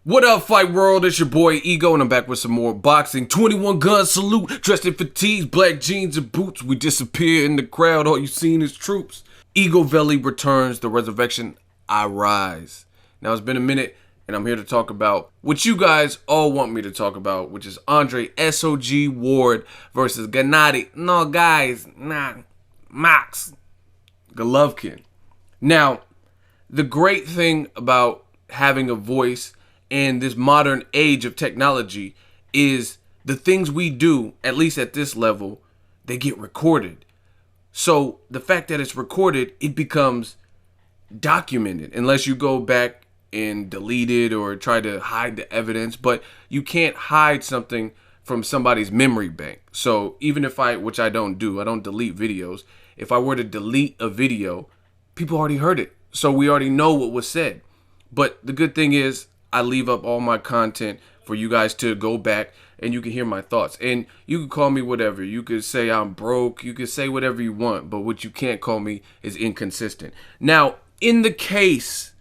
What up, fight world? It's your boy Ego, and I'm back with some more boxing. 21 gun salute, dressed in fatigues, black jeans and boots. We disappear in the crowd, all you seen is troops. EGOVELI returns, the resurrection, I rise. Now it's been a minute, and I'm here to talk about what you guys all want me to talk about, which is Andre SOG Ward versus Gennady. No, guys, Max Golovkin. Now, the great thing about having a voice in this modern age of technology is the things we do, at least at this level, they get recorded. So the fact that it's recorded, it becomes documented, unless you go back and delete it or try to hide the evidence. But you can't hide something from somebody's memory bank. So even if which I don't do, I don't delete videos. If I were to delete a video, people already heard it. So we already know what was said. But the good thing is, I leave up all my content for you guys to go back and you can hear my thoughts. And you can call me whatever. You could say I'm broke. You could say whatever you want. But what you can't call me is inconsistent. Now, in the case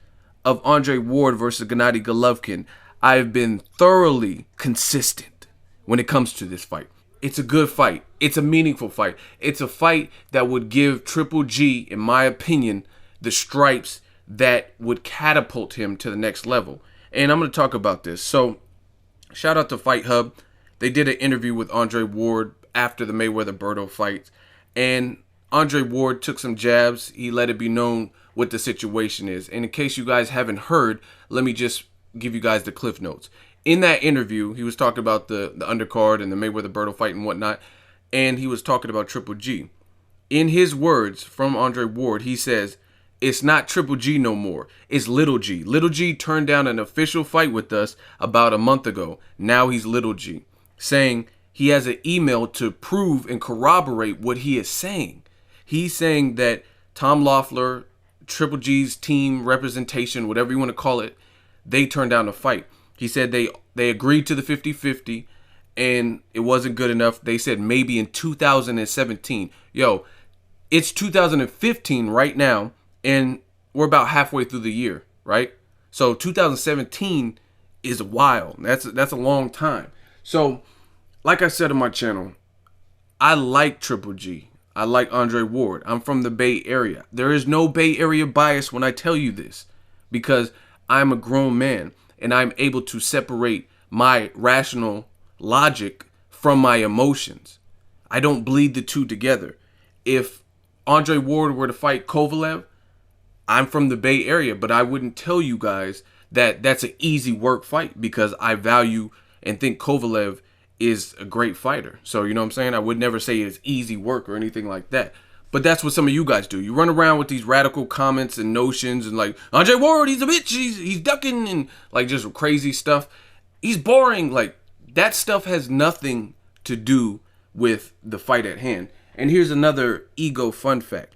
of Andre Ward versus Gennady Golovkin, I've been thoroughly consistent when it comes to this fight. It's a good fight. It's a meaningful fight. It's a fight that would give Triple G, in my opinion, the stripes that would catapult him to the next level. And I'm going to talk about this. So, shout out to Fight Hub. They did an interview with Andre Ward after the Mayweather-Berto fight. And Andre Ward took some jabs. He let it be known what the situation is. And in case you guys haven't heard, let me just give you guys the cliff notes. In that interview, he was talking about the undercard and the Mayweather-Berto fight and whatnot. And he was talking about Triple G. In his words from Andre Ward, he says, "It's not Triple G no more. It's Little G. Little G turned down an official fight with us about a month ago. Now he's Little G," saying he has an email to prove and corroborate what he is saying. He's saying that Tom Loeffler, Triple G's team representation, whatever you want to call it, they turned down the fight. He said they agreed to the 50-50 and it wasn't good enough. They said maybe in 2017. Yo, it's 2015 right now. And we're about halfway through the year, right? So 2017 is a while. That's a long time. So, like I said on my channel, I like Triple G. I like Andre Ward. I'm from the Bay Area. There is no Bay Area bias when I tell you this, because I'm a grown man and I'm able to separate my rational logic from my emotions. I don't bleed the two together. If Andre Ward were to fight Kovalev, I'm from the Bay Area, but I wouldn't tell you guys that that's an easy work fight, because I value and think Kovalev is a great fighter. So, you know what I'm saying? I would never say it's easy work or anything like that. But that's what some of you guys do. You run around with these radical comments and notions and like, Andre Ward, he's a bitch, he's ducking, and like just crazy stuff. He's boring. Like, that stuff has nothing to do with the fight at hand. And here's another ego fun fact.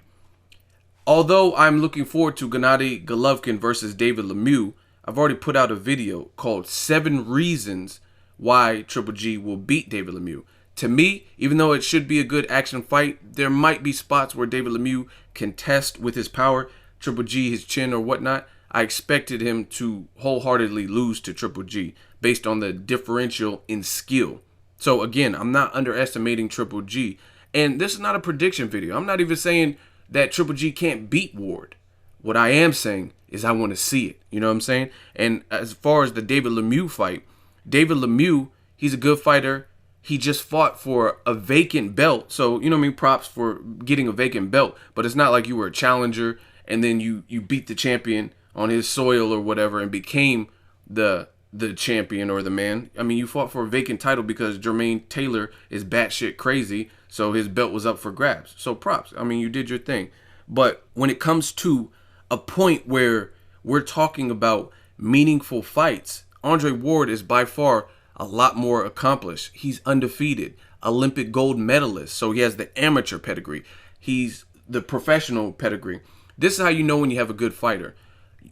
Although I'm looking forward to Gennady Golovkin versus David Lemieux, I've already put out a video called 7 Reasons Why Triple G Will Beat David Lemieux. To me, even though it should be a good action fight, there might be spots where David Lemieux can test with his power, Triple G, his chin or whatnot. I expected him to wholeheartedly lose to Triple G based on the differential in skill. So again, I'm not underestimating Triple G. And this is not a prediction video. I'm not even saying that Triple G can't beat Ward. What I am saying is I want to see it. You know what I'm saying? And as far as the David Lemieux fight, David Lemieux, he's a good fighter. He just fought for a vacant belt. So, you know what I mean? Props for getting a vacant belt. But it's not like you were a challenger and then you beat the champion on his soil or whatever and became the champion or the man. I mean, you fought for a vacant title because Jermaine Taylor is batshit crazy. So his belt was up for grabs. So props. I mean, you did your thing. But when it comes to a point where we're talking about meaningful fights, Andre Ward is by far a lot more accomplished. He's undefeated, Olympic gold medalist. So he has the amateur pedigree. He's the professional pedigree. This is how you know when you have a good fighter.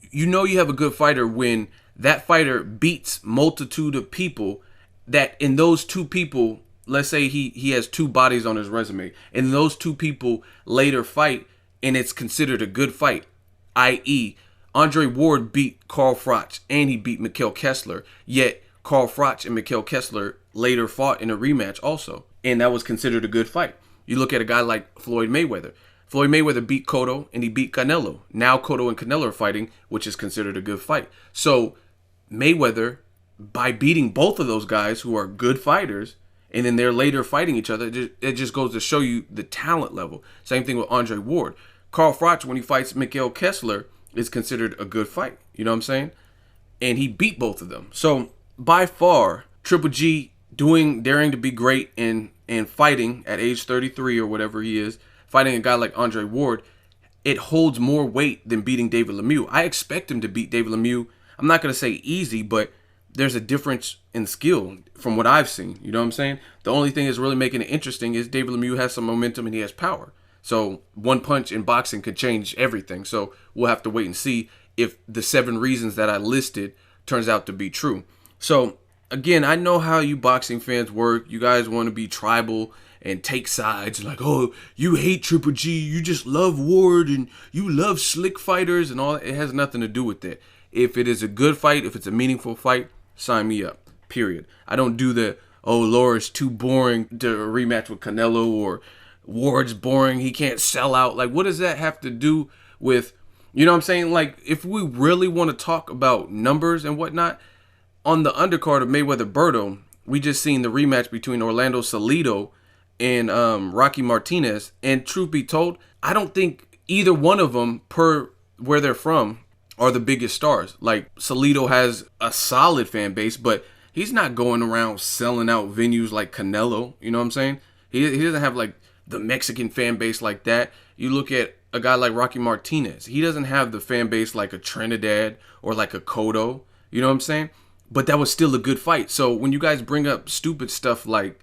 You know you have a good fighter when that fighter beats multitude of people that in those two people, let's say he has 2 bodies on his resume, and those 2 people later fight, and it's considered a good fight, i.e., Andre Ward beat Carl Froch and he beat Mikhail Kessler, yet Carl Froch and Mikhail Kessler later fought in a rematch also, and that was considered a good fight. You look at a guy like Floyd Mayweather. Floyd Mayweather beat Cotto and he beat Canelo. Now Cotto and Canelo are fighting, which is considered a good fight. So Mayweather, by beating both of those guys who are good fighters, and then they're later fighting each other, it just goes to show you the talent level. Same thing with Andre Ward. Carl Froch, when he fights Mikhail Kessler, is considered a good fight. You know what I'm saying? And he beat both of them. So by far, Triple G daring to be great and fighting at age 33 or whatever he is, fighting a guy like Andre Ward, it holds more weight than beating David Lemieux. I expect him to beat David Lemieux. I'm not going to say easy, but there's a difference in skill from what I've seen. You know what I'm saying? The only thing that's really making it interesting is David Lemieux has some momentum and he has power. So one punch in boxing could change everything. So we'll have to wait and see if the 7 reasons that I listed turns out to be true. So again, I know how you boxing fans work. You guys want to be tribal and take sides, like, oh, you hate Triple G, you just love Ward, and you love slick fighters and all. It has nothing to do with that. If it is a good fight, if it's a meaningful fight, sign me up, period. I don't do the, oh, Laura's too boring to rematch with Canelo, or Ward's boring, he can't sell out. Like, what does that have to do with, you know what I'm saying? Like, if we really want to talk about numbers and whatnot, on the undercard of Mayweather-Berto, we just seen the rematch between Orlando Salido and Rocky Martinez. And truth be told, I don't think either one of them, per where they're from, are the biggest stars. Like, Salido has a solid fan base, but he's not going around selling out venues like Canelo. You know what I'm saying? He doesn't have, like, the Mexican fan base like that. You look at a guy like Rocky Martinez. He doesn't have the fan base like a Trinidad or like a Cotto. You know what I'm saying? But that was still a good fight. So when you guys bring up stupid stuff like,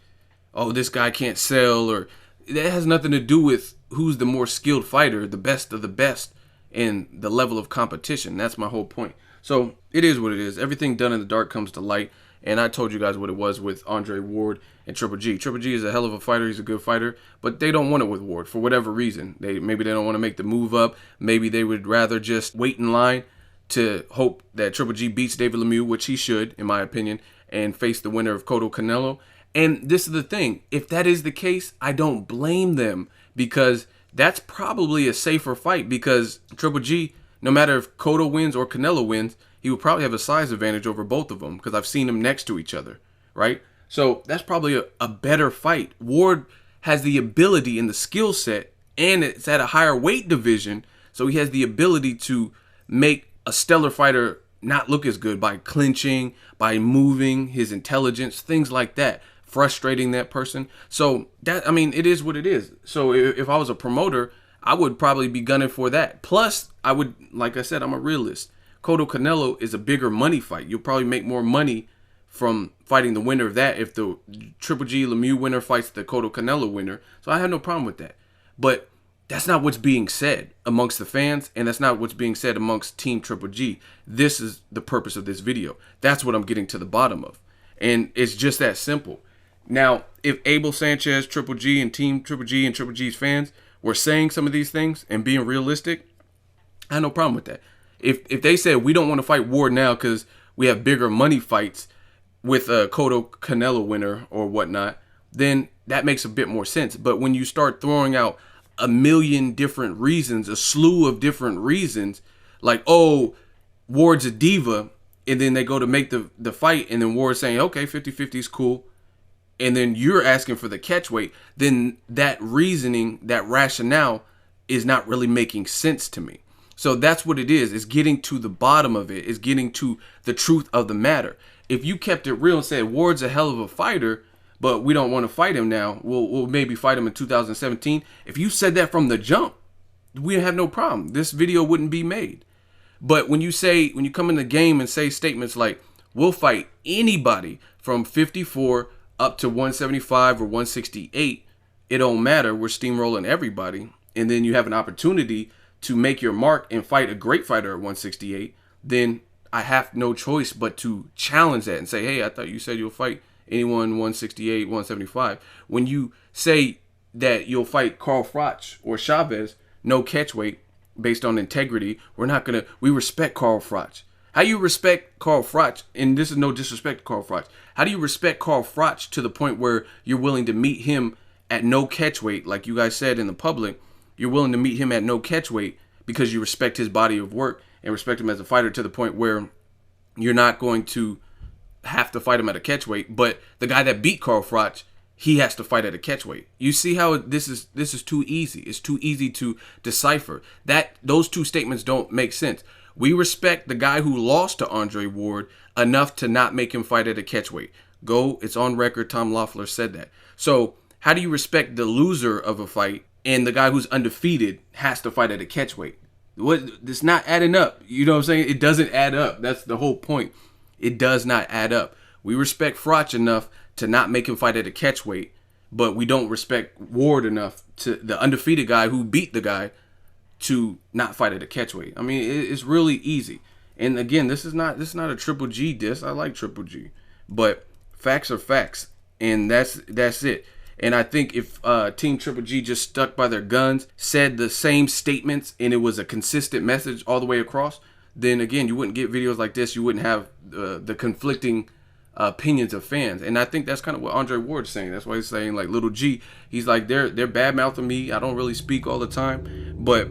oh, this guy can't sell, or that has nothing to do with who's the more skilled fighter, the best of the best, and the level of competition. That's my whole point. So it is what it is. Everything done in the dark comes to light. And I told you guys what it was with Andre Ward and Triple G. Triple G is a hell of a fighter. He's a good fighter. But they don't want it with Ward for whatever reason. Maybe they don't want to make the move up. Maybe they would rather just wait in line to hope that Triple G beats David Lemieux, which he should, in my opinion, and face the winner of Cotto Canelo. And this is the thing. If that is the case, I don't blame them, because that's probably a safer fight, because Triple G, no matter if Cotto wins or Canelo wins, he would probably have a size advantage over both of them, because I've seen them next to each other, right? So that's probably a better fight. Ward has the ability and the skill set, and it's at a higher weight division, so he has the ability to make a stellar fighter not look as good by clinching, by moving, his intelligence, things like that, frustrating that person. So that, I mean, it is what it is. So if I was a promoter, I would probably be gunning for that. Plus, I would, like I said, I'm a realist. Cotto Canelo is a bigger money fight. You'll probably make more money from fighting the winner of that if the Triple G Lemieux winner fights the Cotto Canelo winner. So I have no problem with that. But that's not what's being said amongst the fans, and that's not what's being said amongst Team Triple G. This is the purpose of this video. That's what I'm getting to the bottom of. And it's just that simple. Now, if Abel Sanchez, Triple G, and Team Triple G and Triple G's fans were saying some of these things and being realistic, I have no problem with that. If they said we don't want to fight Ward now because we have bigger money fights with a Cotto Canelo winner or whatnot, then that makes a bit more sense. But when you start throwing out a million different reasons, a slew of different reasons, like, oh, Ward's a diva, and then they go to make the fight, and then Ward's saying, okay, 50-50 is cool, and then you're asking for the catch weight, then that reasoning, that rationale is not really making sense to me. So that's what it is getting to the bottom of it, is getting to the truth of the matter. If you kept it real and said Ward's a hell of a fighter, but we don't want to fight him now, we'll maybe fight him in 2017. If you said that from the jump, we have no problem. This video wouldn't be made. But when you come in the game and say statements like, we'll fight anybody from 54 up to 175 or 168, it don't matter, we're steamrolling everybody, and then you have an opportunity to make your mark and fight a great fighter at 168, then I have no choice but to challenge that and say, hey, I thought you said you'll fight anyone 168, 175. When you say that you'll fight Carl Froch or Chavez, no catch weight, based on integrity. We respect Carl Froch. How you respect Carl Froch, and this is no disrespect to Carl Froch, how do you respect Carl Froch to the point where you're willing to meet him at no catch weight, like you guys said in the public, you're willing to meet him at no catch weight because you respect his body of work and respect him as a fighter to the point where you're not going to have to fight him at a catch weight, but the guy that beat Carl Froch, he has to fight at a catch weight. You see how this is too easy. It's too easy to decipher. Those two statements don't make sense. We respect the guy who lost to Andre Ward enough to not make him fight at a catch weight. It's on record, Tom Loeffler said that. So how do you respect the loser of a fight and the guy who's undefeated has to fight at a catch weight? It's not adding up. You know what I'm saying? It doesn't add up. That's the whole point. It does not add up. We respect Froch enough to not make him fight at a catch weight, but we don't respect Ward enough, to the undefeated guy who beat the guy, to not fight at a catch weight. I mean, it's really easy. And again, this is not a Triple G diss. I like Triple G, but facts are facts, and that's it. And I think if Team Triple G just stuck by their guns, said the same statements, and it was a consistent message all the way across, then again, you wouldn't get videos like this. You wouldn't have the conflicting opinions of fans. And I think that's kind of what Andre Ward's saying. That's why he's saying, like, Little G, he's like, they're bad mouthing me. I don't really speak all the time, but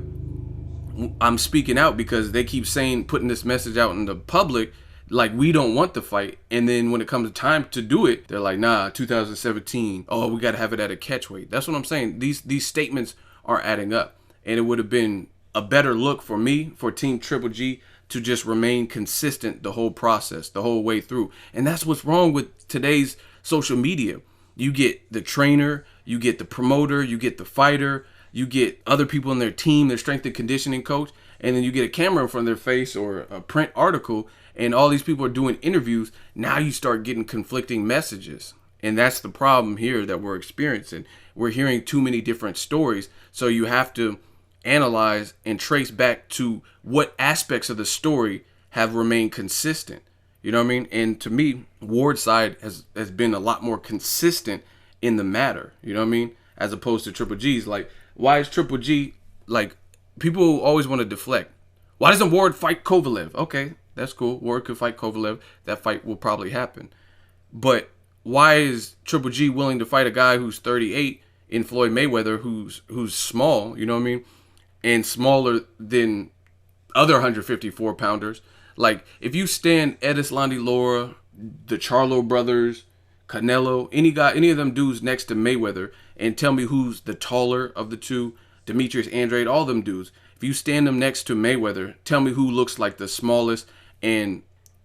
I'm speaking out because they keep putting this message out in the public like we don't want the fight, and then when it comes time to do it, they're like, nah, 2017, oh, we got to have it at a catch weight. That's what I'm saying. These statements are adding up, and it would have been a better look for me, for Team Triple G, to just remain consistent the whole process, the whole way through. And that's what's wrong with today's social media. You get the trainer, you get the promoter, you get the fighter, you get other people in their team, their strength and conditioning coach, and then you get a camera in front of their face or a print article, and all these people are doing interviews. Now you start getting conflicting messages. And that's the problem here that we're experiencing. We're hearing too many different stories. So you have to analyze and trace back to what aspects of the story have remained consistent. You know what I mean? And to me, Ward's side has been a lot more consistent in the matter. You know what I mean? As opposed to Triple G's. Like, why is Triple G, like, people always want to deflect. Why doesn't Ward fight Kovalev? Okay, that's cool. Ward could fight Kovalev. That fight will probably happen. But why is Triple G willing to fight a guy who's 38 in Floyd Mayweather, who's small, you know what I mean, and smaller than other 154 pounders? Like, if you stand Edeslandi Lara, the Charlo brothers, Canelo, any of them dudes next to Mayweather, and tell me who's the taller of the two, Demetrius Andrade, all them dudes. If you stand them next to Mayweather, tell me who looks like the smallest and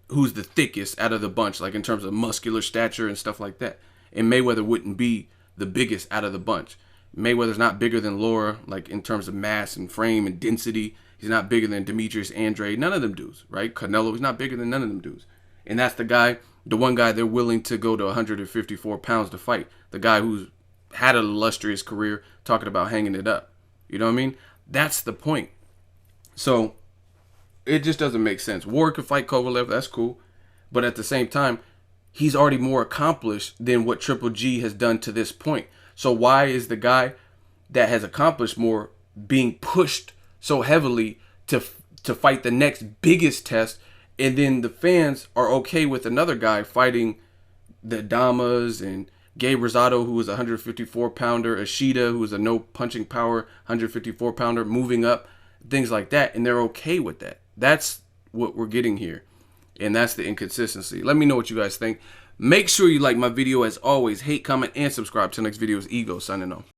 who's the thickest out of the bunch, like in terms of muscular stature and stuff like that. And Mayweather wouldn't be the biggest out of the bunch. Mayweather's not bigger than Lara, like in terms of mass and frame and density. He's not bigger than Demetrius Andrade. None of them dudes, right? Canelo, he's not bigger than none of them dudes. And that's the one guy they're willing to go to 154 pounds to fight. The guy who's had an illustrious career, talking about hanging it up. You know what I mean? That's the point. So it just doesn't make sense. Ward could fight Kovalev, that's cool. But at the same time, he's already more accomplished than what Triple G has done to this point. So why is the guy that has accomplished more being pushed so heavily to fight the next biggest test, and then the fans are okay with another guy fighting the Damas and Gabe Rosado, who was a 154-pounder, Ishida, who was a no-punching power 154-pounder, moving up, things like that, and they're okay with that. That's what we're getting here, and that's the inconsistency. Let me know what you guys think. Make sure you like my video. As always, hate, comment, and subscribe. Till next video is Ego signing off.